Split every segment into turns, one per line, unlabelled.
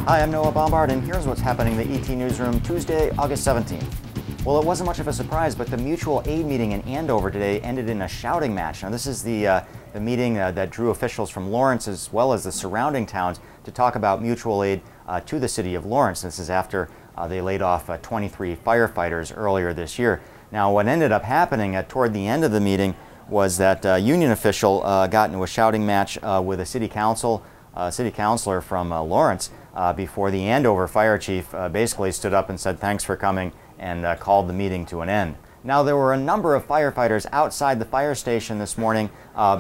Hi, I'm Noah Bombard, and here's what's happening in the ET Newsroom Tuesday, August 17th. Well, it wasn't much of a surprise, but the mutual aid meeting in Andover today ended in a shouting match. Now, this is the meeting that drew officials from Lawrence as well as the surrounding towns to talk about mutual aid to the city of Lawrence. This is after they laid off 23 firefighters earlier this year. Now, what ended up happening toward the end of the meeting was that a union official got into a shouting match with a city councilor from Lawrence before the Andover fire chief basically stood up and said thanks for coming and called the meeting to an end. Now, there were a number of firefighters outside the fire station this morning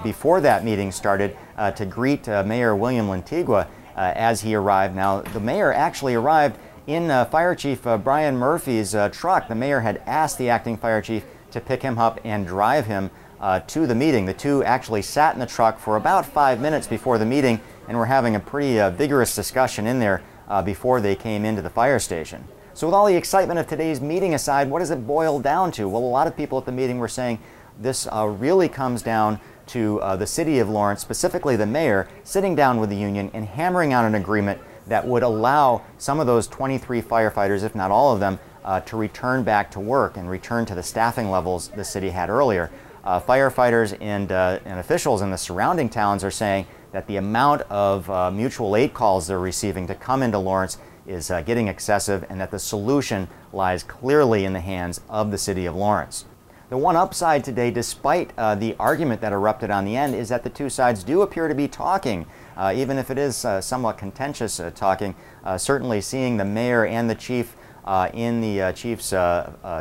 before that meeting started to greet Mayor William Lantigua as he arrived. Now, the mayor actually arrived in Fire Chief Brian Murphy's truck. The mayor had asked the acting fire chief to pick him up and drive him to the meeting. The two actually sat in the truck for about 5 minutes before the meeting and were having a pretty vigorous discussion in there before they came into the fire station. So with all the excitement of today's meeting aside, what does it boil down to? Well, a lot of people at the meeting were saying this really comes down to the city of Lawrence, specifically the mayor, sitting down with the union and hammering out an agreement that would allow some of those 23 firefighters, if not all of them, to return back to work and return to the staffing levels the city had earlier. Firefighters and officials in the surrounding towns are saying that the amount of mutual aid calls they're receiving to come into Lawrence is getting excessive, and that the solution lies clearly in the hands of the city of Lawrence. The one upside today, despite the argument that erupted on the end, is that the two sides do appear to be talking, even if it is somewhat contentious talking. Certainly seeing the mayor and the chief in the chief's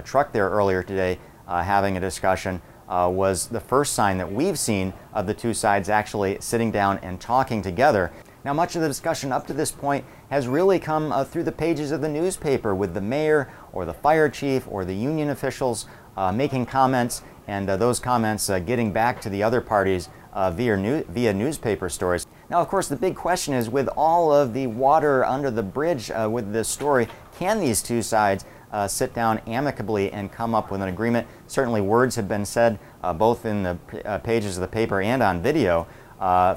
truck there earlier today having a discussion was the first sign that we've seen of the two sides actually sitting down and talking together. Now, much of the discussion up to this point has really come through the pages of the newspaper, with the mayor or the fire chief or the union officials making comments, and those comments getting back to the other parties via newspaper stories. Now, of course, the big question is, with all of the water under the bridge with this story, can these two sides sit down amicably and come up with an agreement? Certainly words have been said both in the pages of the paper and on video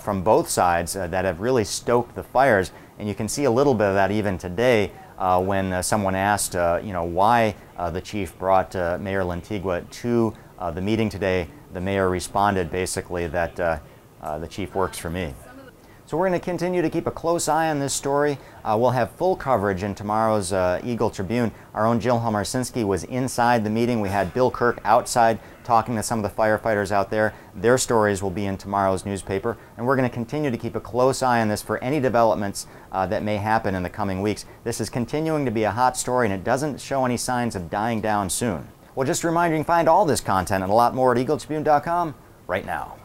from both sides that have really stoked the fires, and you can see a little bit of that even today when someone asked why the chief brought Mayor Lantigua to the meeting today. The mayor responded basically that the chief works for me. So we're going to continue to keep a close eye on this story. We'll have full coverage in tomorrow's Eagle Tribune. Our own Jill Helmarsinski was inside the meeting. We had Bill Kirk outside talking to some of the firefighters out there. Their stories will be in tomorrow's newspaper. And we're going to continue to keep a close eye on this for any developments that may happen in the coming weeks. This is continuing to be a hot story, and it doesn't show any signs of dying down soon. Well, just a reminder, you can find all this content and a lot more at eagletribune.com right now.